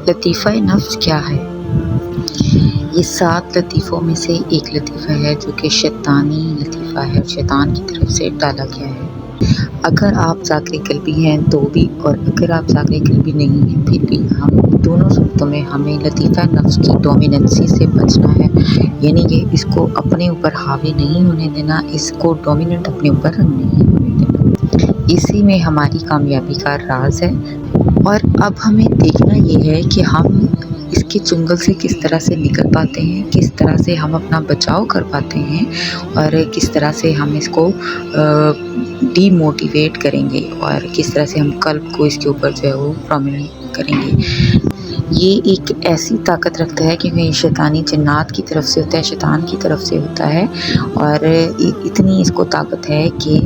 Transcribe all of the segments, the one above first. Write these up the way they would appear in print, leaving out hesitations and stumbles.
لطیفہ نفس کیا ہے؟ یہ 7 لطیفوں میں سے ایک لطیفہ ہے جو کہ شیطانی لطیفہ ہے، شیطان کی طرف سے ڈالا گیا ہے۔ اگر آپ ذاکر قلبی ہیں تو بھی، اور اگر آپ ذاکر قلبی نہیں ہیں پھر بھی، ہم دونوں صورتوں میں ہمیں لطیفہ نفس کی ڈومیننسی سے بچنا ہے، یعنی کہ اس کو اپنے اوپر حاوی نہیں ہونے دینا، اس کو ڈومیننٹ اپنے اوپر نہیں ہونے دینا۔ اسی میں ہماری کامیابی کا راز ہے۔ اور اب ہمیں دیکھنا یہ ہے کہ ہم اس کے چنگل سے کس طرح سے نکل پاتے ہیں، کس طرح سے ہم اپنا بچاؤ کر پاتے ہیں، اور کس طرح سے ہم اس کو ڈی موٹیویٹ کریں گے، اور کس طرح سے ہم قلب کو اس کے اوپر جو ہے وہ پرومیننٹ کریں گے۔ یہ ایک ایسی طاقت رکھتا ہے کہ یہ شیطانی جنات کی طرف سے ہوتا ہے، شیطان کی طرف سے ہوتا ہے، اور اتنی اس کو طاقت ہے کہ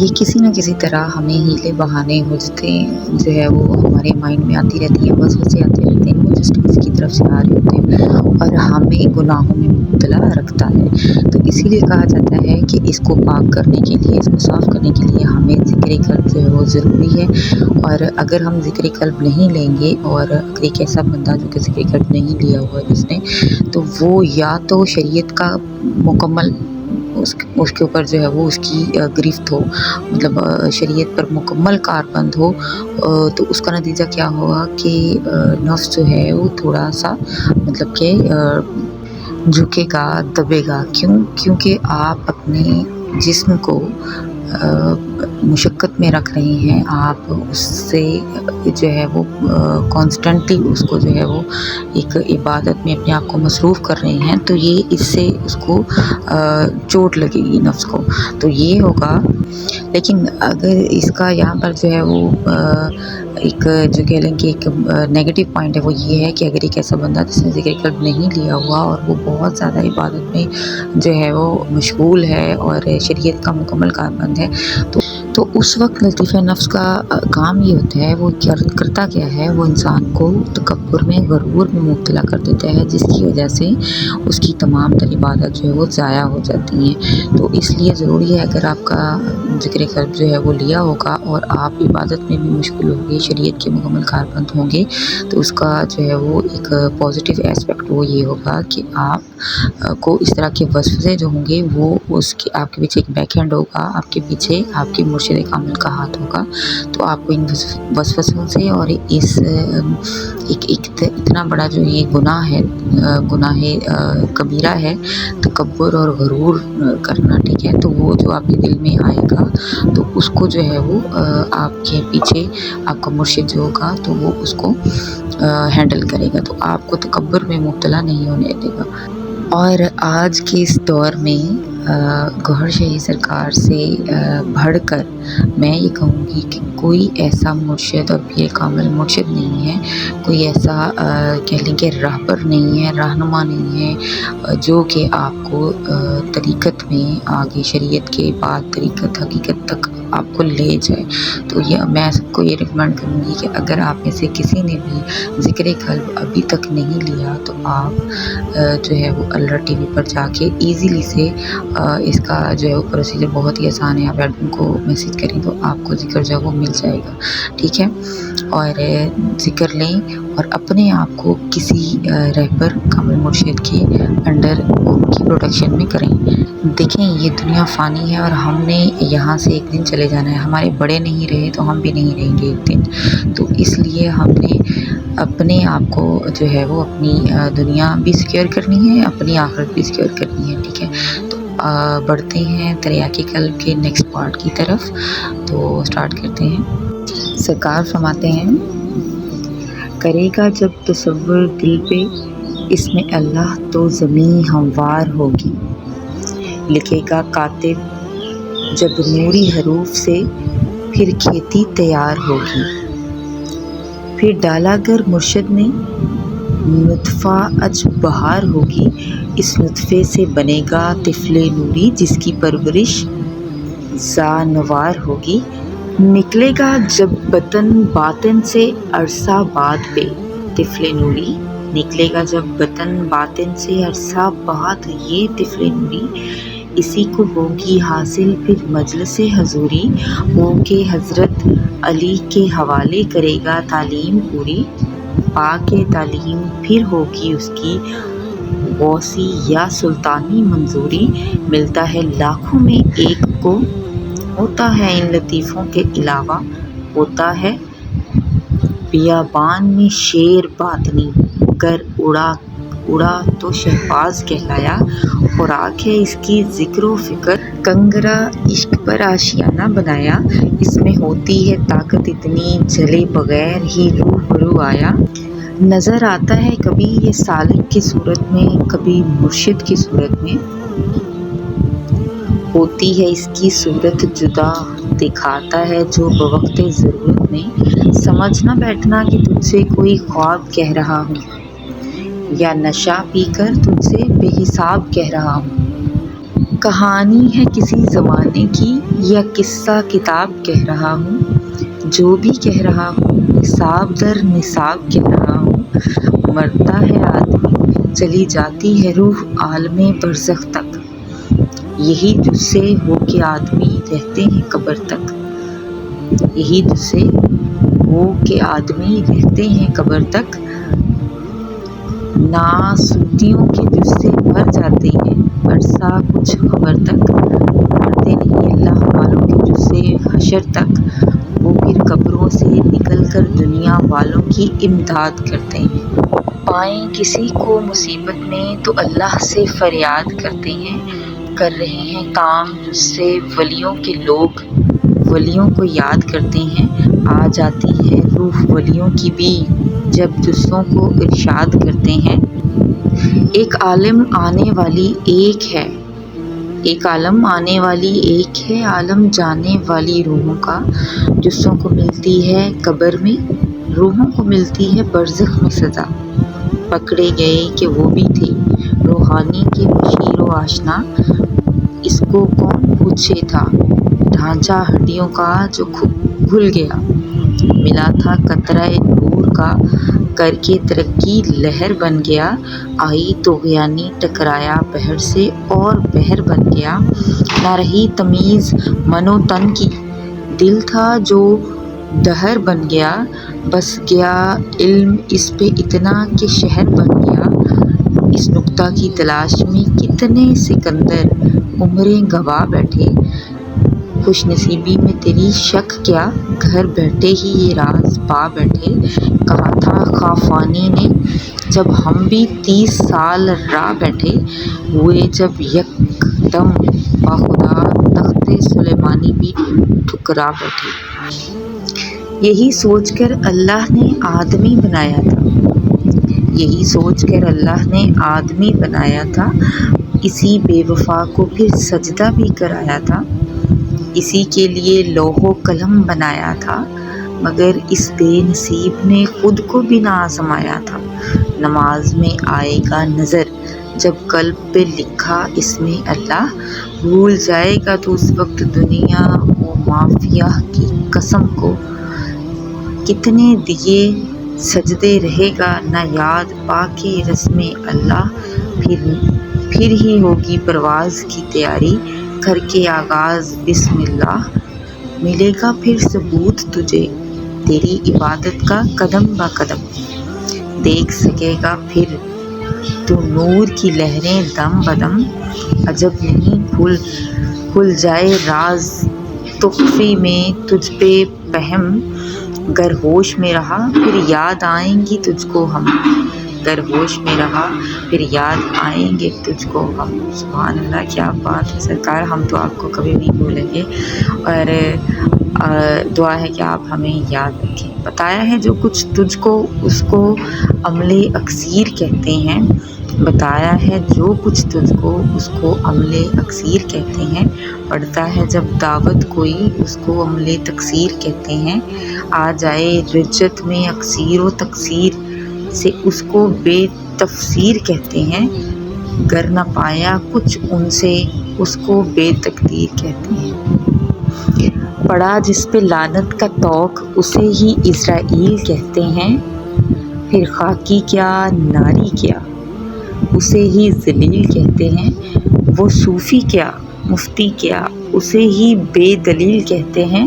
یہ کسی نہ کسی طرح ہمیں ہیلے بہانے حجتیں جو ہے وہ ہمارے مائنڈ میں آتی رہتی ہیں، وسوسے آتے رہتے ہیں، وہ جسٹ اس کی طرف سے آ رہے ہوتے ہیں اور ہمیں گناہوں میں مبتلا رکھتا ہے۔ تو اسی لیے کہا جاتا ہے کہ اس کو پاک کرنے کے لیے، اس کو صاف کرنے کے لیے ہمیں ذکر قلب جو ہے وہ ضروری ہے۔ اور اگر ہم ذکر قلب نہیں لیں گے، اور اگر ایک ایسا بندہ جو کہ ذکر قلب نہیں لیا ہوا جس نے، تو وہ یا تو شریعت کا مکمل اس کے اوپر جو ہے وہ اس کی گرفت ہو، مطلب شریعت پر مکمل کاربند ہو، تو اس کا نتیجہ کیا ہوگا کہ نفس جو ہے وہ تھوڑا سا مطلب کہ جھکے گا، دبے گا۔ کیونکہ آپ اپنے جسم کو مشقت میں رکھ رہے ہیں، آپ اس سے جو ہے وہ کانسٹنٹلی اس کو جو ہے وہ ایک عبادت میں اپنے آپ کو مصروف کر رہے ہیں، تو یہ اس سے اس کو چوٹ لگے گی نفس کو، تو یہ ہوگا۔ لیکن اگر اس کا یہاں پر جو ہے وہ ایک جو کہہ لیں کہ ایک نیگیٹو پوائنٹ ہے، وہ یہ ہے کہ اگر ایک ایسا بندہ جس نے ذکر قلب نہیں لیا ہوا اور وہ بہت زیادہ عبادت میں جو ہے وہ مشغول ہے اور شریعت کا مکمل کاربند ہے، تو اس وقت لطیفہ نفس کا کام یہ ہوتا ہے، وہ کرتا کیا ہے، وہ انسان کو تکبر میں، غرور میں مبتلا کر دیتا ہے، جس کی وجہ سے اس کی تمام تر عبادت جو ہے وہ ضائع ہو جاتی ہیں۔ تو اس لیے ضروری ہے، اگر آپ کا ذکر قلب جو ہے وہ لیا ہوگا اور آپ عبادت میں بھی مشغول ہوں گے، شریعت کے مکمل کاربند ہوں گے، تو اس کا جو ہے وہ ایک پازیٹیو ایسپیکٹ وہ یہ ہوگا کہ آپ کو اس طرح کے وسوسے جو ہوں گے وہ اس کے آپ کے پیچھے ایک بیک ہینڈ ہوگا، آپ کے پیچھے آپ کے مرشد کامل کا ہاتھ ہوگا، تو آپ کو ان وسوسوں سے اور اس اتنا بڑا جو یہ گناہ ہے، گناہ کبیرہ ہے، تکبر اور غرور کرنا، ٹھیک ہے، تو وہ جو آپ کے دل میں آئے گا تو اس کو جو ہے وہ آپ کے پیچھے آپ کا مرشد جو ہوگا تو وہ اس کو ہینڈل کرے گا، تو آپ کو تکبر میں مبتلا نہیں ہونے دے گا۔ اور آج کے اس دور میں گوہر شاہی سرکار سے بڑھ کر میں یہ کہوں گی کہ کوئی ایسا مرشد اور پیر کامل مرشد نہیں ہے، کوئی ایسا کہہ لیں کہ راہبر نہیں ہے، رہنما نہیں ہے، جو کہ آپ کو طریقت میں آگے، شریعت کے بعد طریقت حقیقت تک آپ کو لے جائے۔ تو یہ میں سب کو یہ ریکمینڈ کروں گی کہ اگر آپ میں سے کسی نے بھی ذکر قلب ابھی تک نہیں لیا تو آپ جو ہے وہ الرٹ ٹی وی پر جا کے ایزیلی سے اس کا جو ہے وہ پروسیجر بہت ہی آسان ہے، آپ ایڈمن کو میسیج کریں تو آپ کو ذکر جو ہے وہ مل جائے گا، ٹھیک ہے، اور ذکر لیں اور اپنے آپ کو کسی رہبر کامل مرشد کے انڈر کی پروٹیکشن میں کریں۔ دیکھیں یہ دنیا فانی ہے اور ہم نے یہاں سے ایک دن چلے جانا ہے، ہمارے بڑے نہیں رہے تو ہم بھی نہیں رہیں گے ایک دن، تو اس لیے ہم نے اپنے آپ کو جو ہے وہ اپنی دنیا بھی سیکیور کرنی ہے، اپنی آخرت بھی سیکیور کرنی ہے، ٹھیک ہے۔ تو بڑھتے ہیں تریاقی قلب کے نیکسٹ پارٹ کی طرف، تو سٹارٹ کرتے ہیں۔ سرکار فرماتے ہیں، کرے گا جب تصور دل پہ اس میں اللہ تو زمین ہموار ہوگی، لکھے گا کاتب جب نوری حروف سے پھر کھیتی تیار ہوگی، پھر ڈالا گر مرشد نے نطفہ اج بہار ہوگی، اس نطفے سے بنے گا طفل نوری جس کی پرورش زانوار ہوگی، نکلے گا جب بطن باطن سے عرصہ بعد پہ، طفل نوری نکلے گا جب بطن باطن سے عرصہ بعد، یہ طفل نوری اسی کو ہوگی حاصل پھر مجلس حضوری، ہو کے حضرت علی کے حوالے کرے گا تعلیم پوری، پاک تعلیم پھر ہوگی اس کی غوثی یا سلطانی منظوری، ملتا ہے لاکھوں میں ایک کو، ہوتا ہے ان لطیفوں کے علاوہ، ہوتا ہے بیابان میں شیر باطنی، گر اڑا تو شہباز کہلایا، خوراک ہے اس کی ذکر و فکر، کنگرا عشق پر آشیانہ بنایا، اس میں ہوتی ہے طاقت اتنی، جلے بغیر ہی روبرو آیا، نظر آتا ہے کبھی یہ سالک کی صورت میں، کبھی مرشد کی صورت میں، ہوتی ہے اس کی صورت جدا، دکھاتا ہے جو بوقت ضرورت میں، سمجھ نہ بیٹھنا کہ تجھ سے کوئی خواب کہہ رہا ہوں، یا نشہ پی کر تجھ سے بے حساب کہہ رہا ہوں، کہانی ہے کسی زمانے کی یا قصہ کتاب کہہ رہا ہوں، جو بھی کہہ رہا ہوں نصاب در نصاب کہہ رہا ہوں، مرتا ہے آدمی چلی جاتی ہے روح عالم برزخ تک، یہی تجھ سے ہو کے آدمی رہتے ہیں قبر تک، یہی تجھ سے ہو کے آدمی رہتے ہیں قبر تک، ناسوتیوں کے تجھ سے مر جاتے ہیں عرصہ کچھ خبر تک، مرتے نہیں اللہ والوں کے تجھ سے حشر تک، وہ پھر قبروں سے نکل کر دنیا والوں کی امداد کرتے ہیں، پائیں کسی کو مصیبت میں تو اللہ سے فریاد کرتے ہیں، کر رہے ہیں کام جس سے ولیوں کے لوگ ولیوں کو یاد کرتے ہیں، آ جاتی ہے روح ولیوں کی بھی جب دوسروں کو ارشاد کرتے ہیں، ایک عالم آنے والی ایک ہے، ایک عالم آنے والی ایک ہے، عالم جانے والی روحوں کا، جسوں کو ملتی ہے قبر میں، روحوں کو ملتی ہے برزخ میں سزا، پکڑے گئے کہ وہ بھی تھے روحانی کے مشیر و آشنا، اس کو کون پوچھے تھا ڈھانچہ ہڈیوں کا جو کھل گیا، ملا تھا قطرہ نور کا کر کے ترقی لہر بن گیا، آئی طغیانی ٹکرایا بحر سے اور بحر بن گیا، نہ رہی تمیز من و تن کی، دل تھا جو دہر بن گیا، بس گیا علم اس پہ اتنا کہ شہر بن گیا، اس نقطہ کی تلاش میں کتنے سکندر عمریں گوا بیٹھے، خوش نصیبی میں تیری شک کیا، گھر بیٹھے ہی یہ راز پا بیٹھے، کہا تھا خاقانی نے جب ہم بھی 30 سال راہ بیٹھے، ہوئے جب یک دم باخدا تخت سلیمانی بھی ٹھکرا بیٹھے، یہی سوچ کر اللہ نے آدمی بنایا تھا، یہی سوچ کر اللہ نے آدمی بنایا تھا، اسی بے وفا کو پھر سجدہ بھی کرایا تھا، اسی کے لیے لوح و قلم بنایا تھا، مگر اس بے نصیب نے خود کو بھی نہ آزمایا تھا، نماز میں آئے گا نظر جب قلب پہ لکھا اس میں اللہ، بھول جائے گا تو اس وقت دنیا و مافیہ کی قسم کو، کتنے دیے سجدے رہے گا نہ یاد پا کے رسم اللہ، پھر ہی ہوگی پرواز کی تیاری، کر کے آغاز بسم اللہ، ملے گا پھر ثبوت تجھے تیری عبادت کا قدم با قدم، دیکھ سکے گا پھر تو نور کی لہریں دم بدم، عجب نہیں کھل جائے راز تخفی میں تجھ پہ پہم، گر ہوش میں رہا پھر یاد آئیں گی تجھ کو ہم، گر ہوش میں رہا پھر یاد آئیں گے تجھ کو ہم، سبحان اللہ، کیا بات ہے سرکار، ہم تو آپ کو کبھی نہیں بھولیں گے، اور دعا ہے کہ آپ ہمیں یاد رکھیں، بتایا ہے جو کچھ تجھ کو اس کو عمل اکثیر کہتے ہیں، بتایا ہے جو کچھ تجھ کو اس کو عمل اکثیر کہتے ہیں، پڑھتا ہے جب دعوت کوئی اس کو عمل تکثیر کہتے ہیں، آ جائے رجت میں اکثیر و تکثیر سے اس کو بے تفسیر کہتے ہیں، گر نہ پایا کچھ ان سے اس کو بے تقدیر کہتے ہیں، پڑا جس پہ لعنت کا طوق اسے ہی عزرائیل کہتے ہیں، پھر خاکی کیا ناری کیا اسے ہی ذلیل کہتے ہیں، وہ صوفی کیا مفتی کیا اسے ہی بے دلیل کہتے ہیں،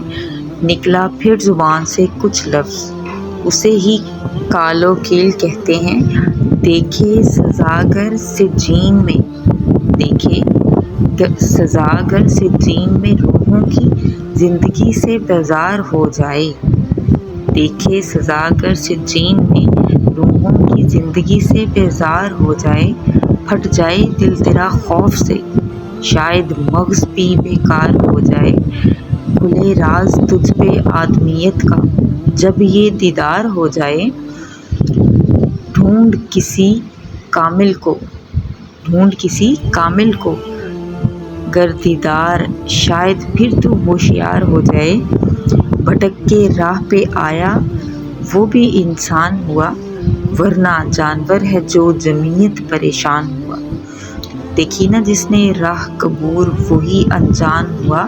نکلا پھر زبان سے کچھ لفظ اسے ہی کالو کیل کہتے ہیں۔ دیکھے سزاگر سجین میں سزاگر سجین میں روحوں کی زندگی سے بیزار ہو جائے۔ دیکھے سزاگر سجین میں روحوں کی زندگی سے بیزار ہو جائے، پھٹ جائے دل تیرا خوف سے، شاید مغز بھی بیکار ہو جائے۔ کھلے راز تجھ پہ آدمیت کا جب یہ دیدار ہو جائے، ڈھونڈ کسی کامل کو گر دیدار، شاید پھر تو ہوشیار ہو جائے۔ بھٹک کے راہ پہ آیا وہ بھی انسان ہوا، ورنہ جانور ہے جو جمعیت پریشان ہوا۔ دیکھی نا جس نے راہ قبور وہی انجان ہوا،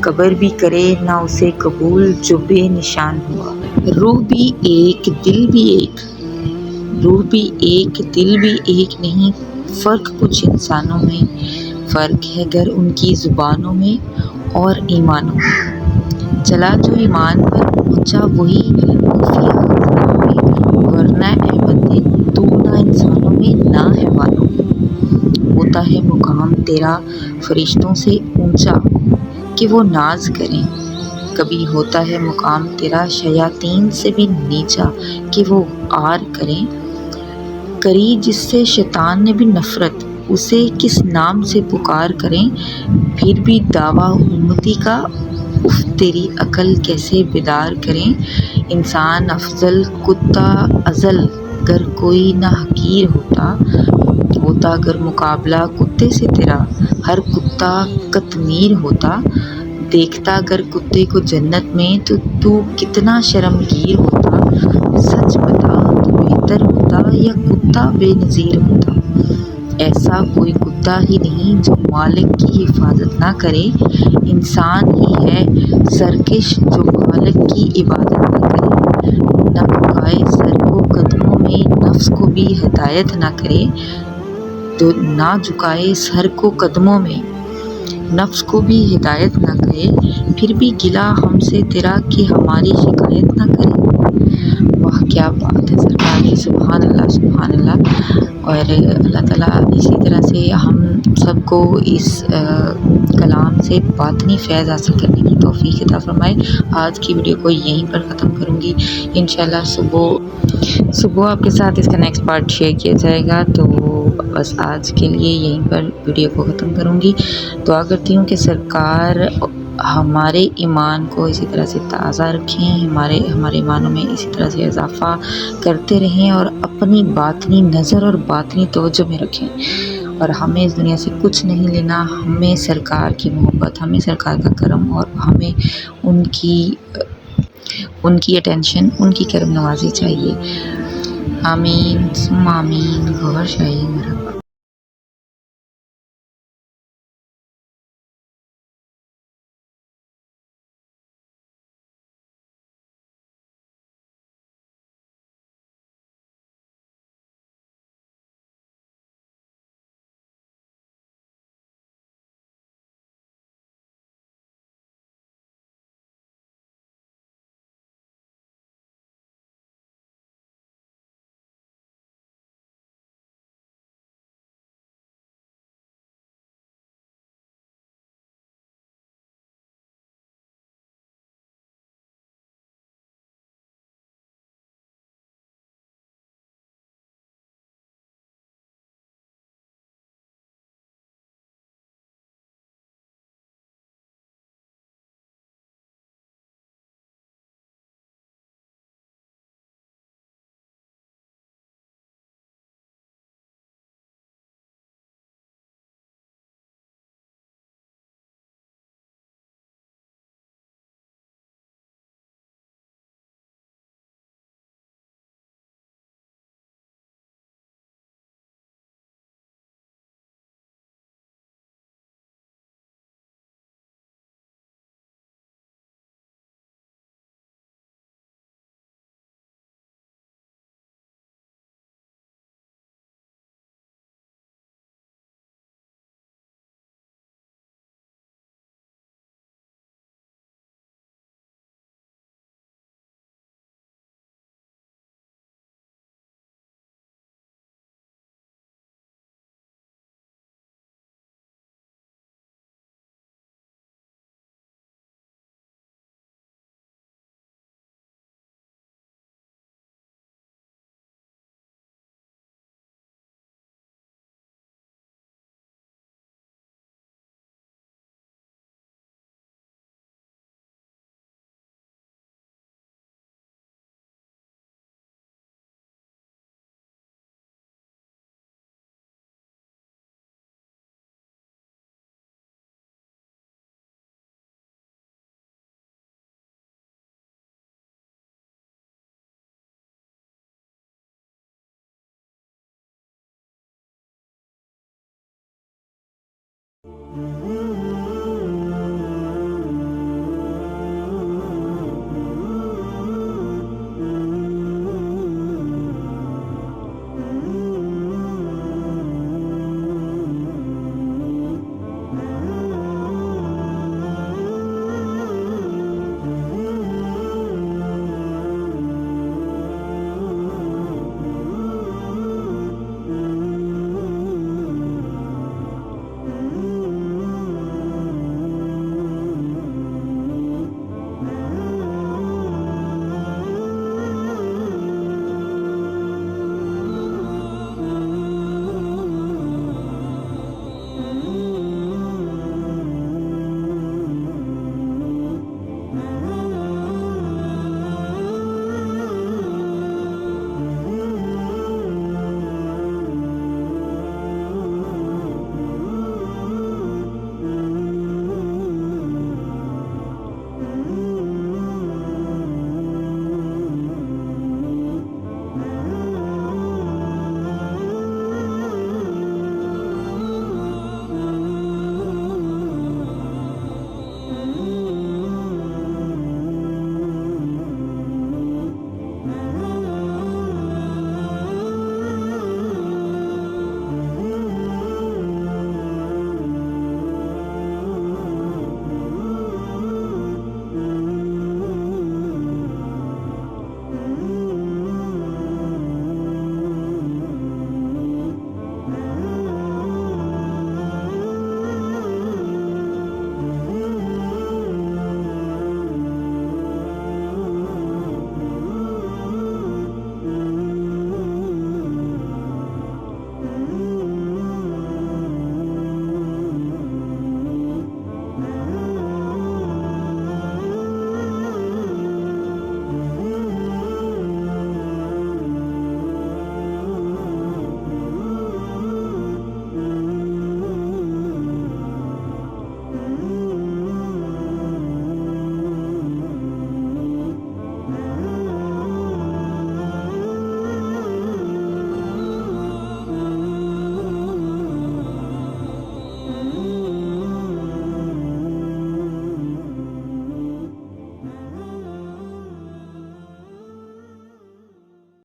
قبر بھی کرے نہ اسے قبول جو بے نشان ہوا۔ روح بھی ایک دل بھی ایک نہیں، فرق کچھ انسانوں میں، فرق ہے گر ان کی زبانوں میں اور ایمانوں میں۔ چلا جو ایمان پر پہنچا وہی خفیہ خزانوں میں، ورنہ اے بندے تو نہ انسانوں میں نہ حیوانوں میں۔ ہوتا ہے مقام تیرا فرشتوں سے اونچا کہ وہ ناز کریں، کبھی ہوتا ہے مقام تیرا شیاطین سے بھی نیچا کہ وہ عار کریں۔ کری جس سے شیطان نے بھی نفرت، اسے کس نام سے پکار کریں، پھر بھی دعویٰ امتی کا اف تیری عقل کیسے بیدار کریں۔ انسان افضل کتا ازل گر کوئی نہ حقیر ہوتا گر مقابلہ کتے سے تیرا، ہر کتا قطمیر ہوتا۔ دیکھتا گر کتے کو جنت میں تو کتنا شرمگیر ہوتا۔ سچ بتا تو بہتر ہوتا یا کتا بے نظیر ہوتا۔ ایسا کوئی کتا ہی نہیں جو مالک کی حفاظت نہ کرے، انسان ہی ہے سرکش جو خالق کی عبادت نہ کرے۔ نہ جھکائے سر کو قدموں میں، نفس کو بھی ہدایت نہ کرے، تو نہ جھکائے سر کو قدموں میں، نفس کو بھی ہدایت نہ کرے، پھر بھی گلہ ہم سے تیرا کہ ہماری شکایت نہ کرے۔ واہ کیا بات ہے سرکار کی، سبحان اللہ سبحان اللہ۔ اور اللہ تعالیٰ اسی طرح سے ہم سب کو اس کلام سے باطنی فیض حاصل کرنے کی توفیق عطا فرمائے۔ آج کی ویڈیو کو یہیں پر ختم کروں گی، انشاءاللہ صبح آپ کے ساتھ اس کا نیکسٹ پارٹ شیئر کیا جائے گا۔ تو بس آج کے لیے یہیں پر ویڈیو کو ختم کروں گی۔ دعا کرتی ہوں کہ سرکار ہمارے ایمان کو اسی طرح سے تازہ رکھیں، ہمارے ایمانوں میں اسی طرح سے اضافہ کرتے رہیں اور اپنی باطنی نظر اور باطنی توجہ میں رکھیں۔ اور ہمیں اس دنیا سے کچھ نہیں لینا، ہمیں سرکار کی محبت، ہمیں سرکار کا کرم اور ہمیں ان کی اٹینشن، ان کی کرم نوازی چاہیے۔ آمین ثم آمین۔ گوہر شاہی مرحبا۔